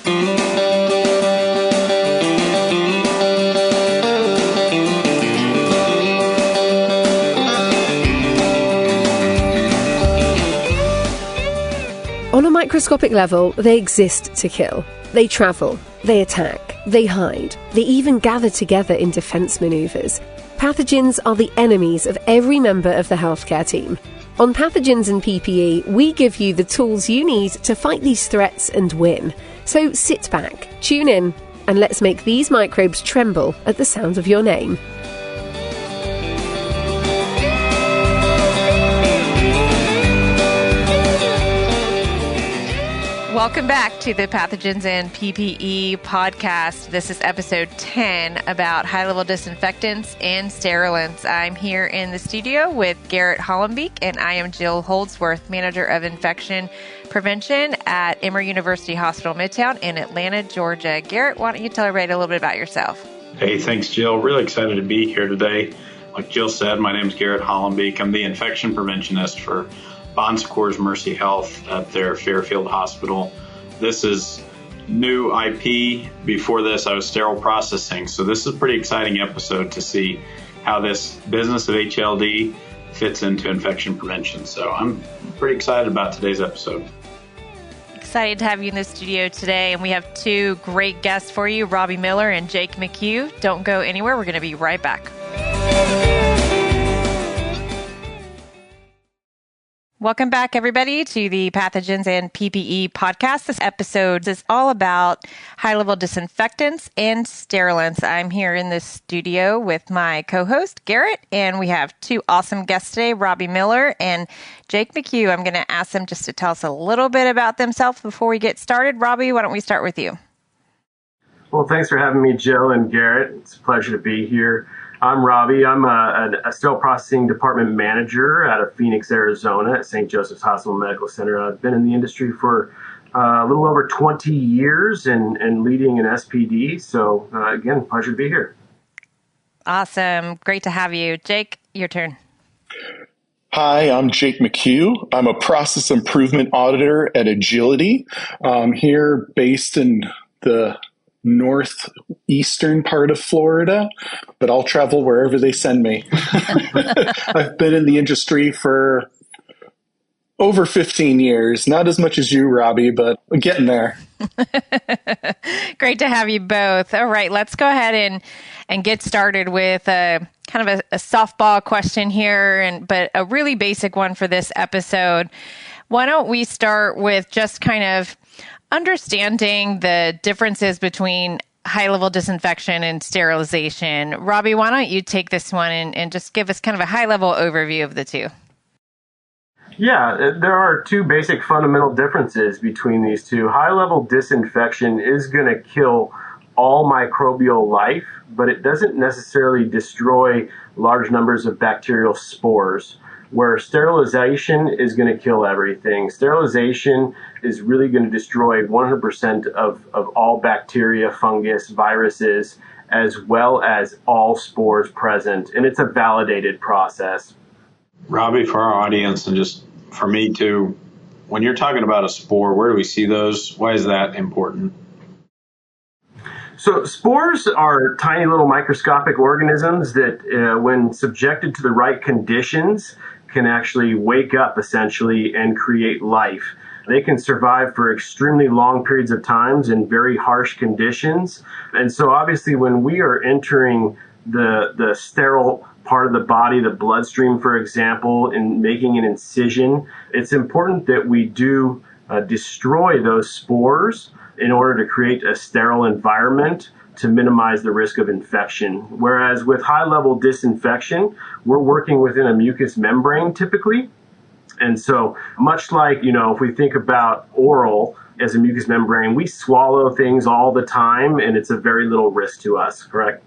On a microscopic level, they exist to kill. They travel, they attack, they hide, they even gather together in defense maneuvers. Pathogens are the enemies of every member of the healthcare team. On Pathogens and PPE, we give you the tools you need to fight these threats and win. So sit back, tune in, and let's make these microbes tremble at the sound of your name. Welcome back to the Pathogens and PPE podcast. This is episode 10 about high-level disinfectants and sterilants. I'm here in the studio with Garrett Hollembeak, and I am Jill Holdsworth, Manager of Infection Prevention at Emory University Hospital Midtown in Atlanta, Georgia. Garrett, why don't you tell everybody a little bit about yourself? Hey, thanks, Jill. Really excited to be here today. Like Jill said, my name is Garrett Hollembeak. I'm the infection preventionist for Bon Secours Mercy Health at their Fairfield Hospital. This is new IP. Before this, I was sterile processing. So this is a pretty exciting episode to see how this business of HLD fits into infection prevention. So I'm pretty excited about today's episode. Excited to have you in the studio today. And we have two great guests for you, Robby Miller and Jake McHugh. Don't go anywhere. We're going to be right back. Welcome back, everybody, to the Pathogens and PPE podcast. This episode is all about high-level disinfectants and sterilants. I'm here in the studio with my co-host, Garrett, and we have two awesome guests today, Robby Miller and Jake McHugh. I'm going to ask them just to tell us a little bit about themselves before we get started. Robby, why don't we start with you? Well, thanks for having me, Jill and Garrett. It's a pleasure to be here. I'm Robby. I'm a sterile processing department manager out of Phoenix, Arizona at St. Joseph's Hospital Medical Center. I've been in the industry for a little over 20 years and leading an SPD. So again, pleasure to be here. Awesome. Great to have you. Jake, your turn. Hi, I'm Jake McHugh. I'm a process improvement auditor at Agility. I'm here based in the northeastern part of Florida, but I'll travel wherever they send me. I've been in the industry for over 15 years, not as much as you, Robby, but I'm getting there. Great to have you both. All right, let's go ahead and get started with kind of a softball question here, but a really basic one for this episode. Why don't we start with just kind of understanding the differences between high-level disinfection and sterilization. Robby, why don't you take this one and just give us kind of a high-level overview of the two? Yeah, there are two basic fundamental differences between these two. High-level disinfection is going to kill all microbial life, but it doesn't necessarily destroy large numbers of bacterial spores, where sterilization is going to kill everything. Sterilization is really going to destroy 100% of all bacteria, fungus, viruses, as well as all spores present. And it's a validated process. Robby, for our audience and just for me too, when you're talking about a spore, where do we see those? Why is that important? So spores are tiny little microscopic organisms that when subjected to the right conditions can actually wake up essentially and create life. They can survive for extremely long periods of times in very harsh conditions. And so obviously when we are entering the sterile part of the body, the bloodstream, for example, and making an incision, it's important that we do destroy those spores in order to create a sterile environment to minimize the risk of infection. Whereas with high-level disinfection, we're working within a mucous membrane typically. And so much like, if we think about oral as a mucous membrane, we swallow things all the time and it's a very little risk to us, correct?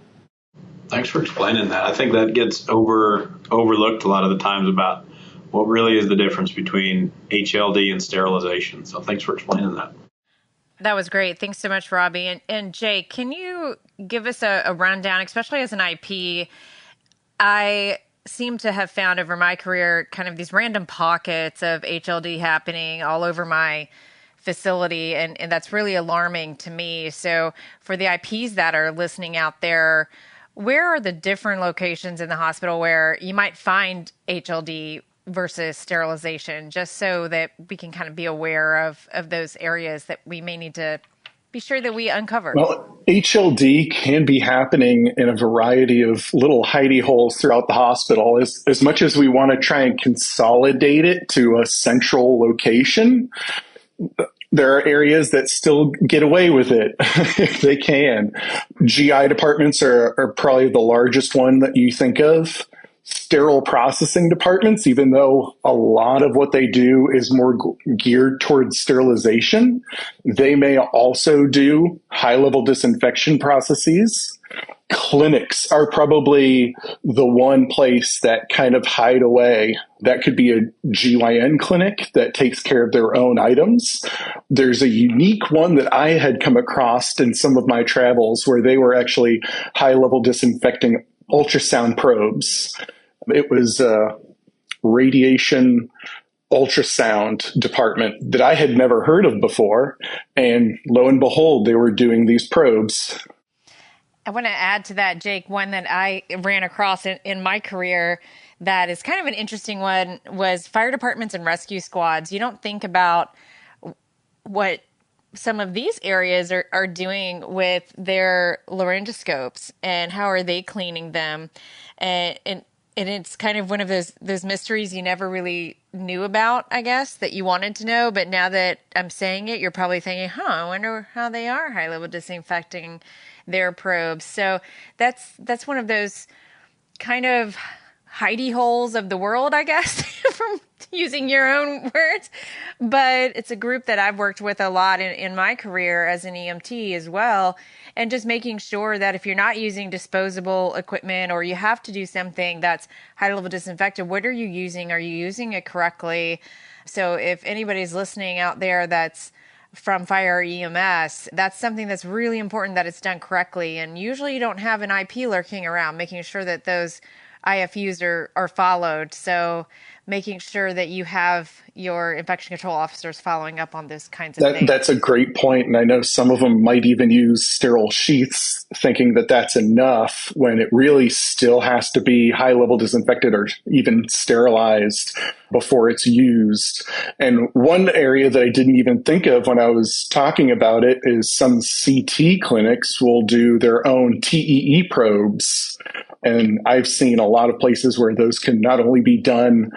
Thanks for explaining that. I think that gets overlooked a lot of the times about what really is the difference between HLD and sterilization. So thanks for explaining that. That was great. Thanks so much, Robby. And Jake, can you give us a rundown, especially as an IP? I seem to have found over my career kind of these random pockets of HLD happening all over my facility. And that's really alarming to me. So for the IPs that are listening out there, where are the different locations in the hospital where you might find HLD versus sterilization, just so that we can kind of be aware of those areas that we may need to be sure that we uncover? Well, HLD can be happening in a variety of little hidey holes throughout the hospital. As much as we want to try and consolidate it to a central location, there are areas that still get away with it if they can. GI departments are probably the largest one that you think of. Sterile processing departments, even though a lot of what they do is more geared towards sterilization, they may also do high-level disinfection processes. Clinics are probably the one place that kind of hide away. That could be a GYN clinic that takes care of their own items. There's a unique one that I had come across in some of my travels where they were actually high-level disinfecting ultrasound probes. It was a radiation ultrasound department that I had never heard of before. And lo and behold, they were doing these probes. I want to add to that, Jake, one that I ran across in my career that is kind of an interesting one was fire departments and rescue squads. You don't think about what some of these areas are doing with their laryngoscopes and how are they cleaning them. And it's kind of one of those mysteries you never really knew about, I guess, that you wanted to know. But now that I'm saying it, you're probably thinking, I wonder how they are high-level disinfecting their probes. So that's one of those kind of hidey holes of the world, I guess, from using your own words. But it's a group that I've worked with a lot in my career as an EMT as well. And just making sure that if you're not using disposable equipment or you have to do something that's high-level disinfected, what are you using? Are you using it correctly? So if anybody's listening out there that's from fire or EMS, that's something that's really important that it's done correctly. And usually you don't have an IP lurking around, making sure that those IFUs are followed. So making sure that you have your infection control officers following up on those kinds of things. That's a great point. And I know some of them might even use sterile sheaths thinking that that's enough when it really still has to be high-level disinfected or even sterilized before it's used. And one area that I didn't even think of when I was talking about it is some CT clinics will do their own TEE probes. And I've seen a lot of places where those can not only be done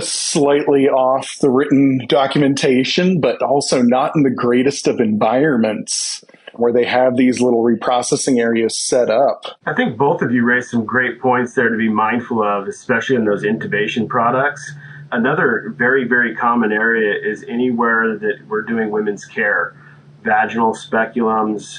slightly off the written documentation, but also not in the greatest of environments where they have these little reprocessing areas set up. I think both of you raised some great points there to be mindful of, especially in those intubation products. Another very, very common area is anywhere that we're doing women's care. Vaginal speculums,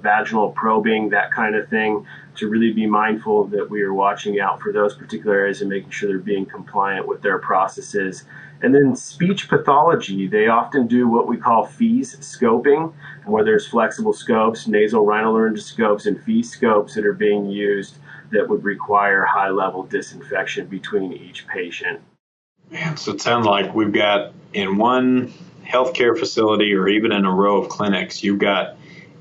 vaginal probing, that kind of thing, to really be mindful that we are watching out for those particular areas and making sure they're being compliant with their processes. And then speech pathology, they often do what we call FEES scoping, where there's flexible scopes, nasal rhinolaryngoscopes, and FEES scopes that are being used that would require high-level disinfection between each patient. Man, so it sounds like we've got in one healthcare facility or even in a row of clinics, you've got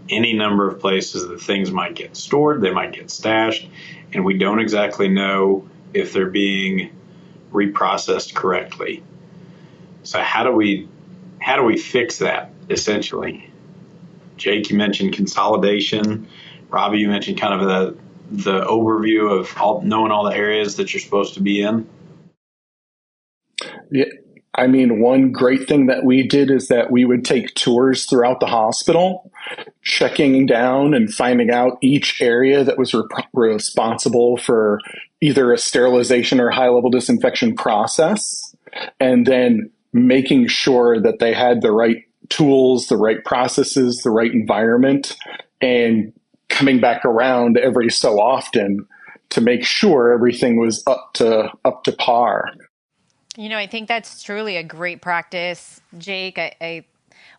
any number of places that things might get stored, they might get stashed, and we don't exactly know if they're being reprocessed correctly. So how do we fix that, essentially? Jake, you mentioned consolidation. Robby, you mentioned kind of the overview of knowing all the areas that you're supposed to be in. Yeah. I mean, one great thing that we did is that we would take tours throughout the hospital, checking down and finding out each area that was responsible for either a sterilization or high-level disinfection process, and then making sure that they had the right tools, the right processes, the right environment, and coming back around every so often to make sure everything was up to par. You know, I think that's truly a great practice, Jake.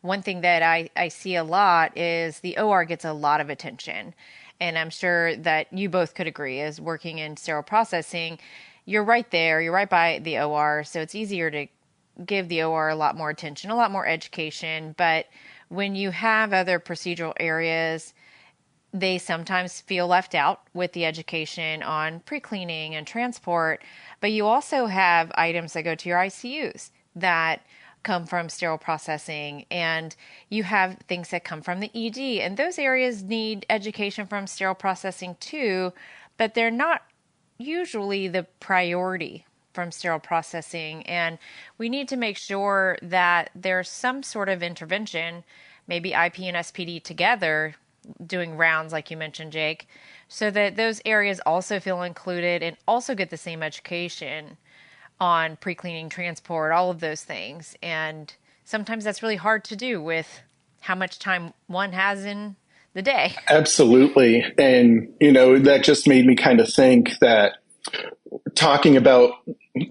One thing that I see a lot is the OR gets a lot of attention. And I'm sure that you both could agree, as working in sterile processing, you're right there, you're right by the OR, so it's easier to give the OR a lot more attention, a lot more education. But when you have other procedural areas, they sometimes feel left out with the education on pre-cleaning and transport. But you also have items that go to your ICUs that come from sterile processing, and you have things that come from the ED, and those areas need education from sterile processing too, but they're not usually the priority from sterile processing. And we need to make sure that there's some sort of intervention, maybe IP and SPD together doing rounds like you mentioned, Jake, so that those areas also feel included and also get the same education on pre-cleaning, transport, all of those things. And sometimes that's really hard to do with how much time one has in the day. Absolutely. And, that just made me kind of think that talking about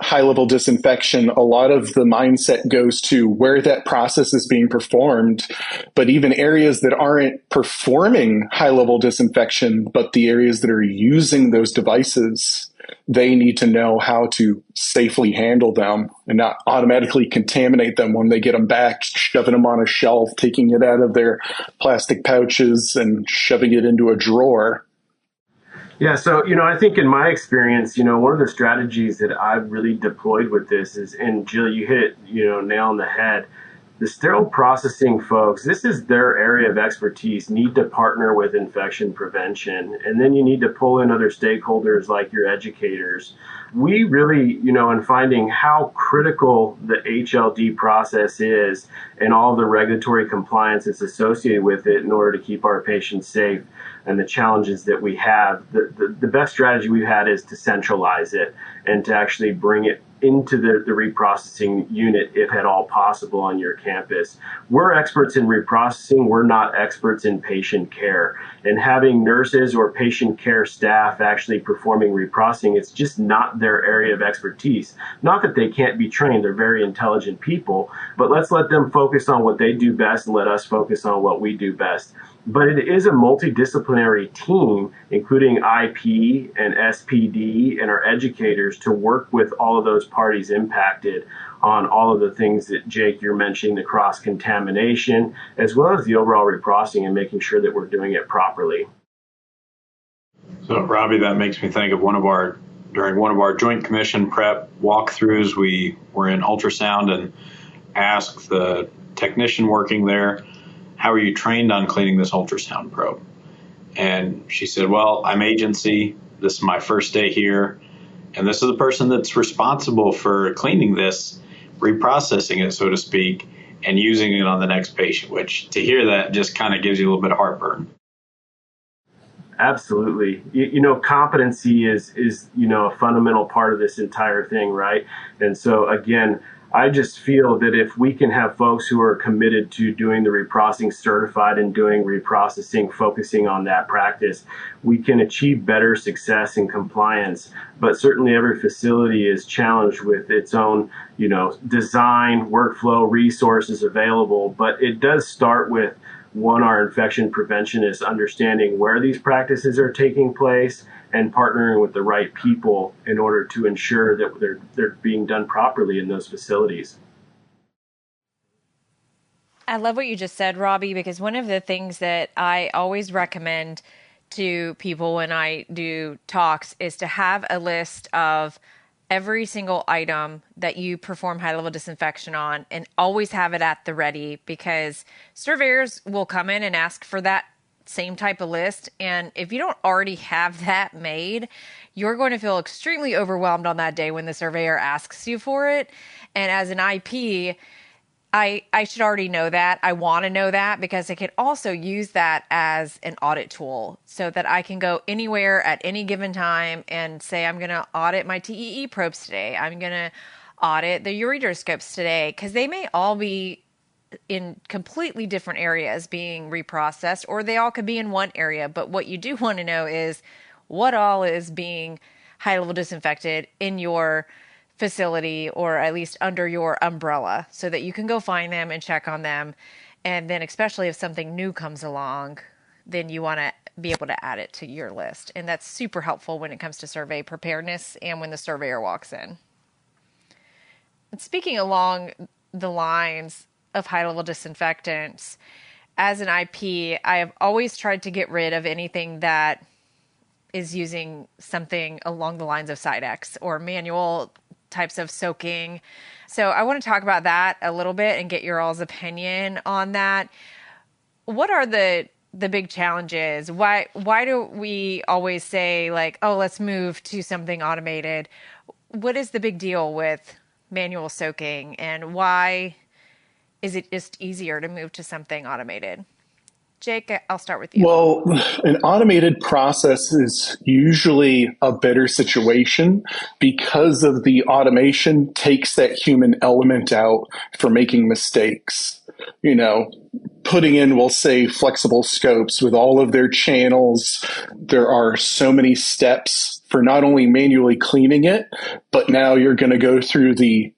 high-level disinfection, a lot of the mindset goes to where that process is being performed, but even areas that aren't performing high-level disinfection, but the areas that are using those devices, they need to know how to safely handle them and not automatically contaminate them when they get them back, shoving them on a shelf, taking it out of their plastic pouches and shoving it into a drawer. Yeah, so, I think in my experience, one of the strategies that I've really deployed with this is, and Jill, you hit it, nail on the head. The sterile processing folks, this is their area of expertise, need to partner with infection prevention. And then you need to pull in other stakeholders like your educators. We really, in finding how critical the HLD process is and all the regulatory compliance that's associated with it in order to keep our patients safe and the challenges that we have, the best strategy we've had is to centralize it and to actually bring it into the reprocessing unit, if at all possible, on your campus. We're experts in reprocessing. We're not experts in patient care. And having nurses or patient care staff actually performing reprocessing, it's just not their area of expertise. Not that they can't be trained. They're very intelligent people, but let's let them focus on what they do best and let us focus on what we do best. But it is a multidisciplinary team, including IP and SPD and our educators, to work with all of those parties impacted on all of the things that, Jake, you're mentioning, the cross-contamination, as well as the overall reprocessing and making sure that we're doing it properly. So, Robby, that makes me think of during one of our Joint Commission prep walkthroughs, we were in ultrasound and asked the technician working there, how are you trained on cleaning this ultrasound probe? And she said, well, I'm agency. This is my first day here. And this is the person that's responsible for cleaning this, reprocessing it, so to speak, and using it on the next patient, which to hear that just kind of gives you a little bit of heartburn. Absolutely. Competency is a fundamental part of this entire thing, right? And so, again, I just feel that if we can have folks who are committed to doing the reprocessing, certified and doing reprocessing, focusing on that practice, we can achieve better success and compliance. But certainly every facility is challenged with its own, design, workflow, resources available. But it does start with, one, our infection preventionists understanding where these practices are taking place and partnering with the right people in order to ensure that they're being done properly in those facilities. I love what you just said, Robby, because one of the things that I always recommend to people when I do talks is to have a list of every single item that you perform high-level disinfection on, and always have it at the ready, because surveyors will come in and ask for that same type of list. And if you don't already have that made, you're going to feel extremely overwhelmed on that day when the surveyor asks you for it. And as an IP, I should already know that. I want to know that because I can also use that as an audit tool so that I can go anywhere at any given time and say, I'm going to audit my TEE probes today. I'm going to audit the ureteroscopes today, because they may all be in completely different areas being reprocessed, or they all could be in one area. But what you do want to know is what all is being high level disinfected in your facility, or at least under your umbrella, so that you can go find them and check on them. And then especially if something new comes along, then you want to be able to add it to your list. And that's super helpful when it comes to survey preparedness and when the surveyor walks in. Speaking along the lines of high-level disinfectants, as an IP, I have always tried to get rid of anything that is using something along the lines of Sidex or manual types of soaking. So I want to talk about that a little bit and get your all's opinion on that. What are the big challenges? Why do we always say like, oh, let's move to something automated? What is the big deal with manual soaking, and why is it just easier to move to something automated? Jake, I'll start with you. Well, an automated process is usually a better situation because of the automation takes that human element out for making mistakes. You know, putting in, we'll say, flexible scopes with all of their channels. There are so many steps for not only manually cleaning it, but now you're going to go through the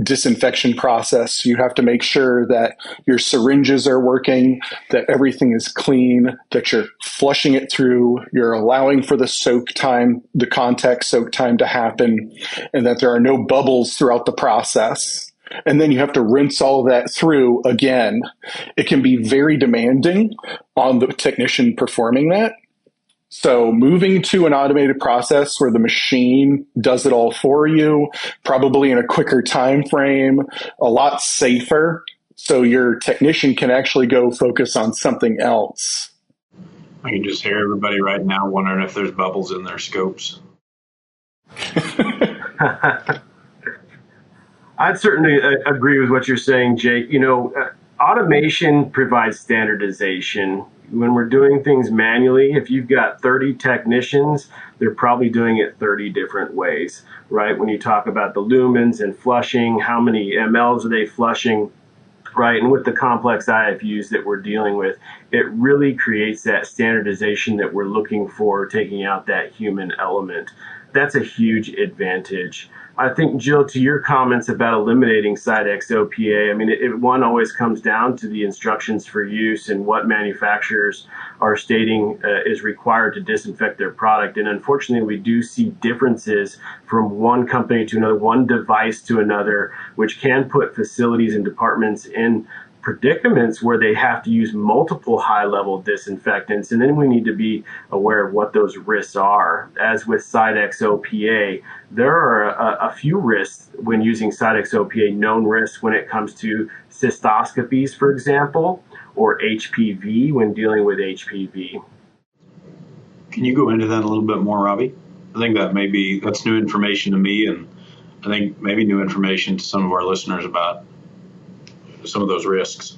disinfection process. You have to make sure that your syringes are working, that everything is clean, that you're flushing it through, you're allowing for the soak time, the contact soak time to happen, and that there are no bubbles throughout the process. And then you have to rinse all that through again. It can be very demanding on the technician performing that. So moving to an automated process where the machine does it all for you, probably in a quicker time frame, a lot safer, so your technician can actually go focus on something else. I can just hear everybody right now wondering if there's bubbles in their scopes. I'd certainly agree with what you're saying, Jake. You know, automation provides standardization. When we're doing things manually, if you've got 30 technicians, they're probably doing it 30 different ways, right? When you talk about the lumens and flushing, how many mLs are they flushing, right? And with the complex IFUs that we're dealing with, it really creates that standardization that we're looking for, taking out that human element. That's a huge advantage. I think, Jill, to your comments about eliminating Sidex OPA, I mean, one always comes down to the instructions for use and what manufacturers are stating is required to disinfect their product. And unfortunately, we do see differences from one company to another, one device to another, which can put facilities and departments in predicaments where they have to use multiple high-level disinfectants, and then we need to be aware of what those risks are. As with Sidex OPA, there are a few risks when using Sidex OPA, known risks when it comes to cystoscopies, for example, or HPV when dealing with HPV. Can you go into that a little bit more, Robby? I think that's new information to me, and I think maybe new information to some of our listeners about some of those risks.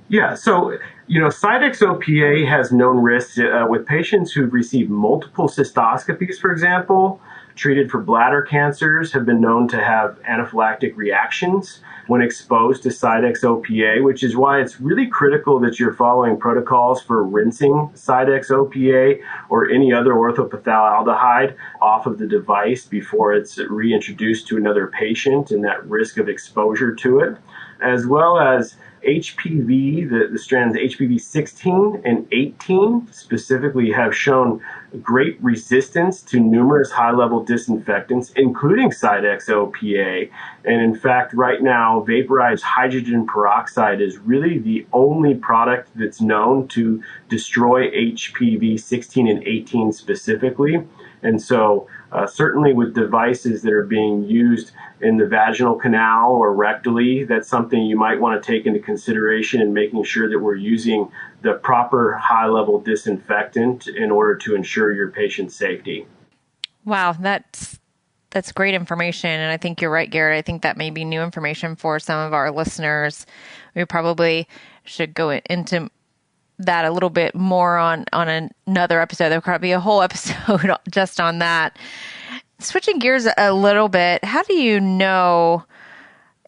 Yeah, so, you know, Sidex OPA has known risks with patients who've received multiple cystoscopies, for example, treated for bladder cancers, have been known to have anaphylactic reactions when exposed to Sidex OPA, which is why it's really critical that you're following protocols for rinsing Sidex OPA or any other orthophthalaldehyde off of the device before it's reintroduced to another patient and that risk of exposure to it, as well as HPV, the strands HPV 16 and 18 specifically have shown great resistance to numerous high-level disinfectants, including Sidex OPA. And in fact, right now, vaporized hydrogen peroxide is really the only product that's known to destroy HPV 16 and 18 specifically. And so certainly with devices that are being used in the vaginal canal or rectally, that's something you might want to take into consideration in making sure that we're using the proper high-level disinfectant in order to ensure your patient's safety. Wow, that's great information. And I think you're right, Garrett. I think that may be new information for some of our listeners. We probably should go into that a little bit more on another episode. There'll probably be a whole episode just on that. Switching gears a little bit, how do you know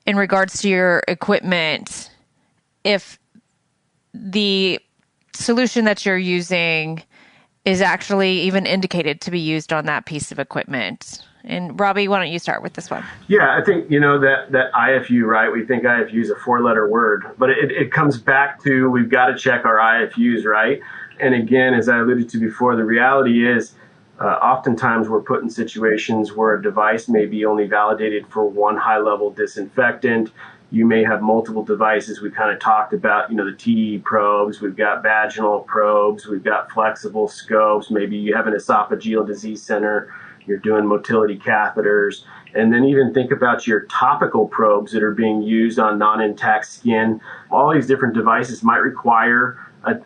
in regards to your equipment if the solution that you're using is actually even indicated to be used on that piece of equipment? And Robby, why don't you start with this one? Yeah, I think, you know, that IFU, right? We think IFU is a 4-letter word, but it comes back to we've got to check our IFUs, right? And again, as I alluded to before, the reality is Oftentimes we're put in situations where a device may be only validated for one high-level disinfectant. You may have multiple devices. We kind of talked about, the TE probes. We've got vaginal probes. We've got flexible scopes. Maybe you have an esophageal disease center. You're doing motility catheters. And then even think about your topical probes that are being used on non-intact skin. All these different devices might require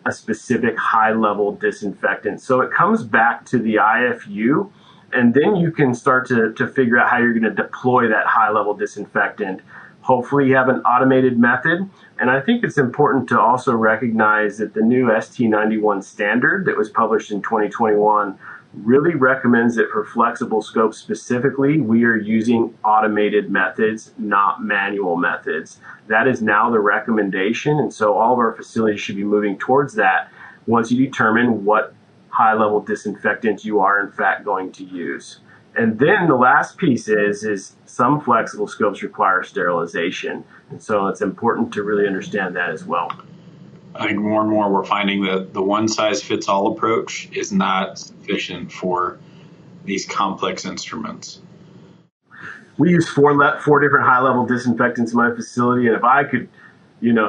a specific high-level disinfectant. So it comes back to the IFU, and then you can start to figure out how you're going to deploy that high-level disinfectant. Hopefully you have an automated method. And I think it's important to also recognize that the new ST91 standard that was published in 2021 really recommends that for flexible scopes specifically, we are using automated methods, not manual methods. That is now the recommendation. And so all of our facilities should be moving towards that once you determine what high-level disinfectant you are in fact going to use. And then the last piece is some flexible scopes require sterilization. And so it's important to really understand that as well. I think more and more we're finding that the one-size-fits-all approach is not sufficient for these complex instruments. We use four different high-level disinfectants in my facility, and if I could,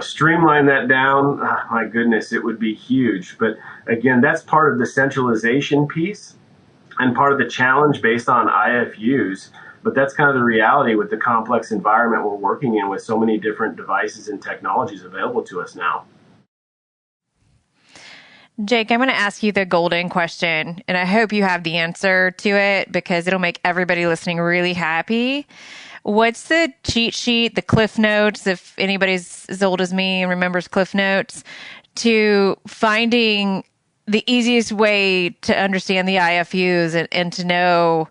streamline that down, my goodness, it would be huge. But again, that's part of the centralization piece and part of the challenge based on IFUs. But that's kind of the reality with the complex environment we're working in with so many different devices and technologies available to us now. Jake, I'm going to ask you the golden question, and I hope you have the answer to it because it'll make everybody listening really happy. What's the cheat sheet, the Cliff Notes, if anybody's as old as me and remembers Cliff Notes, to finding the easiest way to understand the IFUs and to know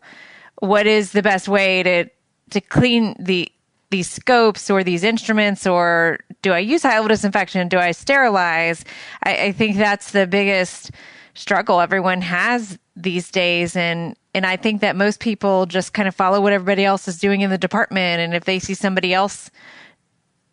what is the best way to clean these scopes or these instruments, or do I use high-level disinfection? Do I sterilize? I think that's the biggest struggle everyone has these days. And I think that most people just kind of follow what everybody else is doing in the department. And if they see somebody else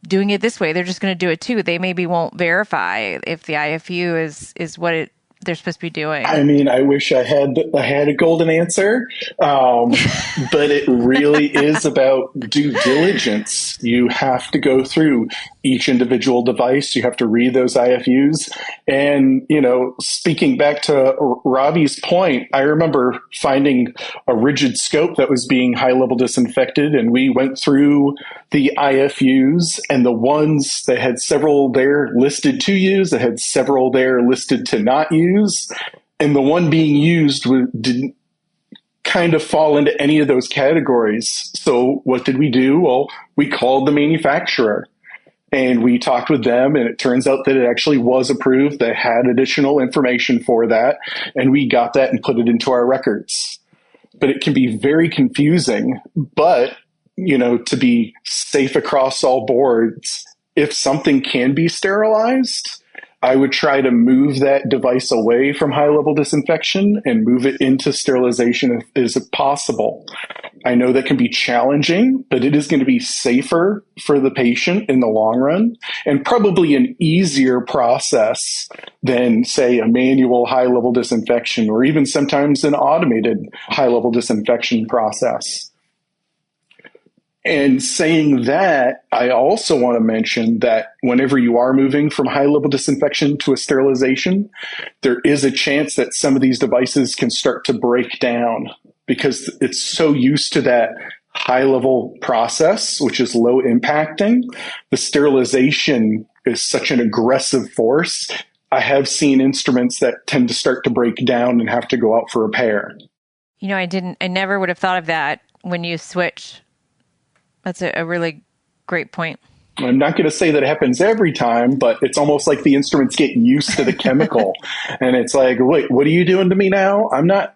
doing it this way, they're just going to do it too. They maybe won't verify if the IFU is what they're supposed to be doing. I mean, I wish I had a golden answer, but it really is about due diligence. You have to go through each individual device. You have to read those IFUs. And, speaking back to Robby's point, I remember finding a rigid scope that was being high-level disinfected, and we went through the IFUs, and the ones that had several there listed to use, that had several there listed to not use, and the one being used didn't kind of fall into any of those categories. So what did we do? Well, we called the manufacturer and we talked with them, and it turns out that it actually was approved. They had additional information for that, and we got that and put it into our records. But it can be very confusing. But, to be safe across all boards, if something can be sterilized, I would try to move that device away from high-level disinfection and move it into sterilization if possible. I know that can be challenging, but it is going to be safer for the patient in the long run and probably an easier process than, say, a manual high-level disinfection or even sometimes an automated high-level disinfection process. And saying that, I also want to mention that whenever you are moving from high-level disinfection to a sterilization, there is a chance that some of these devices can start to break down because it's so used to that high-level process, which is low impacting. The sterilization is such an aggressive force. I have seen instruments that tend to start to break down and have to go out for repair. I never would have thought of that when you switch. That's a really great point. I'm not going to say that it happens every time, but it's almost like the instruments get used to the chemical. And it's like, wait, what are you doing to me now?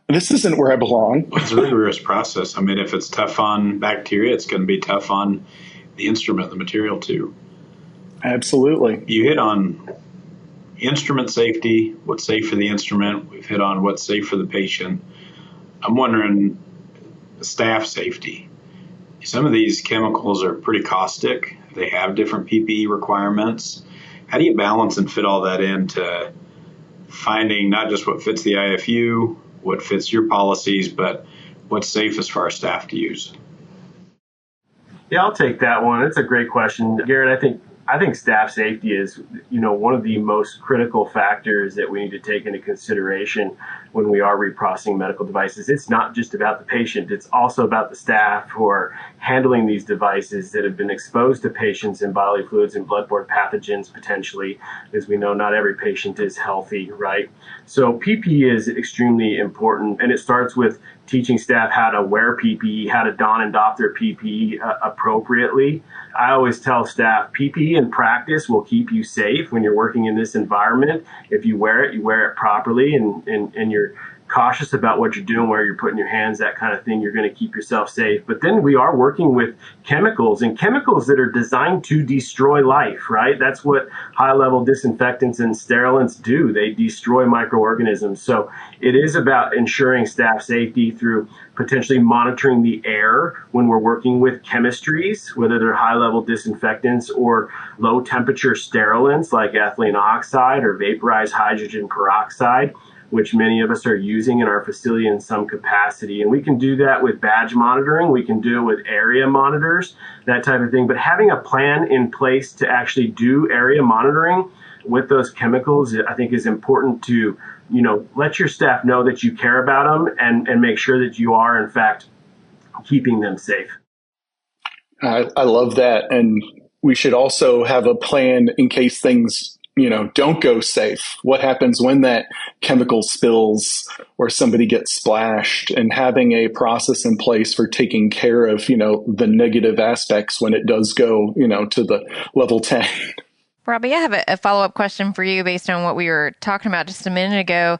This isn't where I belong. It's a rigorous process. I mean, if it's tough on bacteria, it's going to be tough on the instrument, the material too. Absolutely. You hit on instrument safety, what's safe for the instrument. We've hit on what's safe for the patient. I'm wondering staff safety. Some of these chemicals are pretty caustic. They have different PPE requirements. How do you balance and fit all that into finding not just what fits the IFU, what fits your policies, but what's safest for our staff to use. Yeah, I'll take that one. It's a great question, Garrett. I think staff safety is, one of the most critical factors that we need to take into consideration when we are reprocessing medical devices. It's not just about the patient. It's also about the staff who are handling these devices that have been exposed to patients in bodily fluids and bloodborne pathogens potentially. As we know, not every patient is healthy, right? So PPE is extremely important, and it starts with teaching staff how to wear PPE, how to don and doff their PPE appropriately. I always tell staff, PPE in practice will keep you safe when you're working in this environment. If you wear it properly, and you're cautious about what you're doing, where you're putting your hands, that kind of thing, you're going to keep yourself safe. But then we are working with chemicals that are designed to destroy life, right? That's what high-level disinfectants and sterilants do. They destroy microorganisms. So it is about ensuring staff safety through potentially monitoring the air when we're working with chemistries, whether they're high-level disinfectants or low-temperature sterilants like ethylene oxide or vaporized hydrogen peroxide, which many of us are using in our facility in some capacity. And we can do that with badge monitoring. We can do it with area monitors, that type of thing. But having a plan in place to actually do area monitoring with those chemicals, I think is important to, let your staff know that you care about them and make sure that you are, in fact, keeping them safe. I love that. And we should also have a plan in case things don't go safe. What happens when that chemical spills or somebody gets splashed, and having a process in place for taking care of, the negative aspects when it does go, to the level 10. Robby, I have a follow-up question for you based on what we were talking about just a minute ago.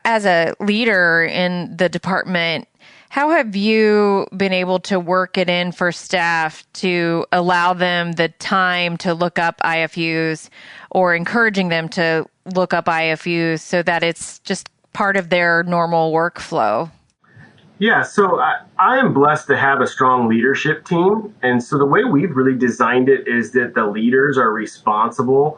As a leader in the department, how have you been able to work it in for staff to allow them the time to look up IFUs, or encouraging them to look up IFUs so that it's just part of their normal workflow? Yeah, so I am blessed to have a strong leadership team. And so the way we've really designed it is that the leaders are responsible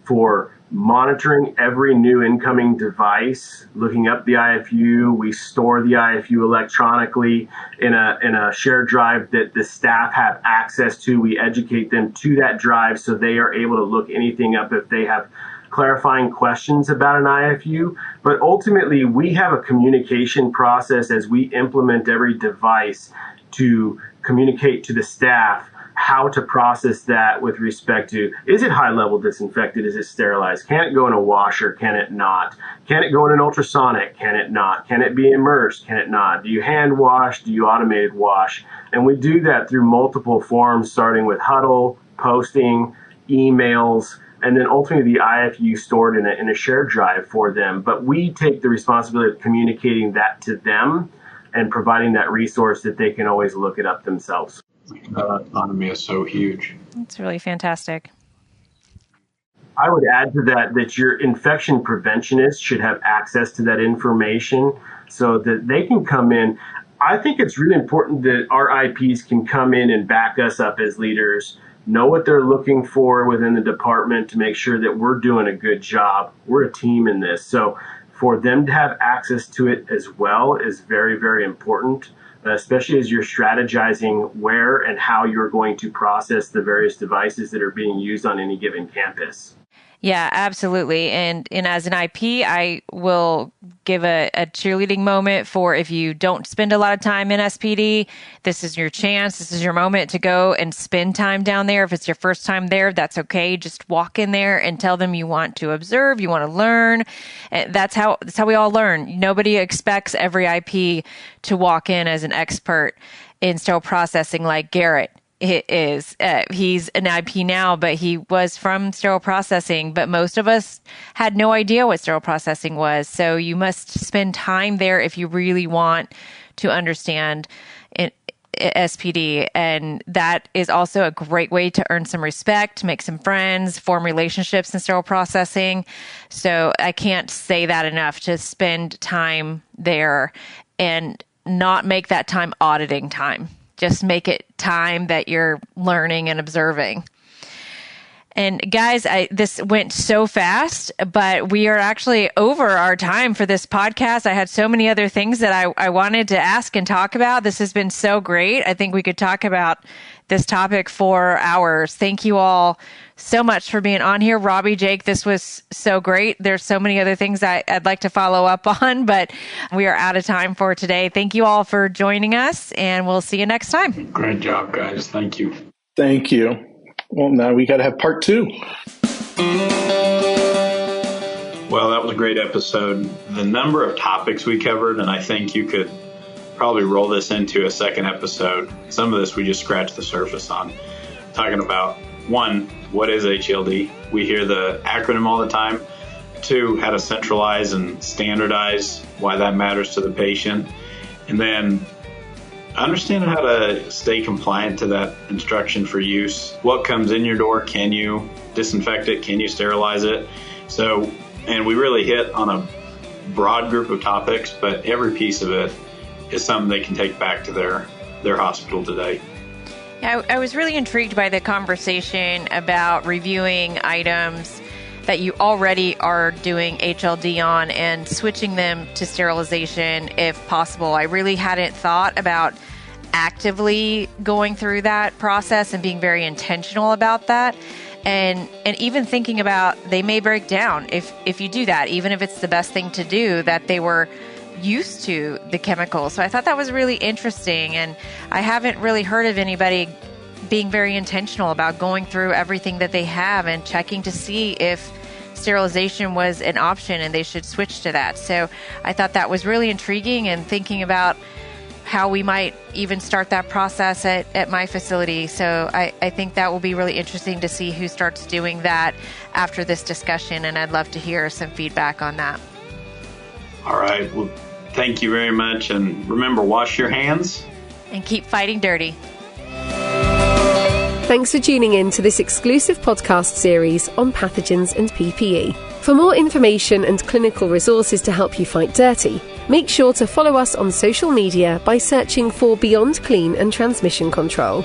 for monitoring every new incoming device, looking up the IFU. We store the IFU electronically in a shared drive that the staff have access to. We educate them to that drive so they are able to look anything up if they have clarifying questions about an IFU. But ultimately, we have a communication process as we implement every device to communicate to the staff how to process that with respect to, is it high-level disinfected? Is it sterilized? Can it go in a washer? Can it not? Can it go in an ultrasonic? Can it not? Can it be immersed? Can it not? Do you hand wash? Do you automated wash? And we do that through multiple forms, starting with huddle, posting, emails, and then ultimately the IFU stored in a shared drive for them. But we take the responsibility of communicating that to them and providing that resource that they can always look it up themselves. Autonomy is so huge. That's really fantastic. I would add to that your infection preventionist should have access to that information so that they can come in. I think it's really important that our IPs can come in and back us up as leaders, know what they're looking for within the department to make sure that we're doing a good job. We're a team in this. So for them to have access to it as well is very, very important, especially as you're strategizing where and how you're going to process the various devices that are being used on any given campus. Yeah, absolutely. And as an IP, I will give a cheerleading moment for if you don't spend a lot of time in SPD, this is your chance. This is your moment to go and spend time down there. If it's your first time there, that's okay. Just walk in there and tell them you want to observe, you want to learn. That's how we all learn. Nobody expects every IP to walk in as an expert in sterile processing like Garrett. It is. He's an IP now, but he was from sterile processing. But most of us had no idea what sterile processing was. So you must spend time there if you really want to understand SPD. And that is also a great way to earn some respect, make some friends, form relationships in sterile processing. So I can't say that enough, to spend time there and not make that time auditing time. Just make it time that you're learning and observing. And guys, this went so fast, but we are actually over our time for this podcast. I had so many other things that I wanted to ask and talk about. This has been so great. I think we could talk about this topic for hours. Thank you all so much for being on here. Robby, Jake, this was so great. There's so many other things I'd like to follow up on, but we are out of time for today. Thank you all for joining us, and we'll see you next time. Great job, guys. Thank you. Thank you. Well, now we got to have part 2. Well, that was a great episode. The number of topics we covered, and I think you could probably roll this into a second episode. Some of this we just scratched the surface on. Talking about, 1, what is HLD? We hear the acronym all the time. 2, how to centralize and standardize, why that matters to the patient. And then understand how to stay compliant to that instruction for use. What comes in your door? Can you disinfect it? Can you sterilize it? So, and we really hit on a broad group of topics, but every piece of it is something they can take back to their hospital today. I was really intrigued by the conversation about reviewing items that you already are doing HLD on and switching them to sterilization if possible. I really hadn't thought about actively going through that process and being very intentional about that. And even thinking about they may break down if you do that, even if it's the best thing to do, that they were used to the chemicals. So I thought that was really interesting. And I haven't really heard of anybody being very intentional about going through everything that they have and checking to see if sterilization was an option and they should switch to that. So I thought that was really intriguing, and thinking about how we might even start that process at my facility. So I think that will be really interesting to see who starts doing that after this discussion, and I'd love to hear some feedback on that. All right. Well, thank you very much. And remember, wash your hands. And keep fighting dirty. Thanks for tuning in to this exclusive podcast series on pathogens and PPE. For more information and clinical resources to help you fight dirty, make sure to follow us on social media by searching for Beyond Clean and Transmission Control.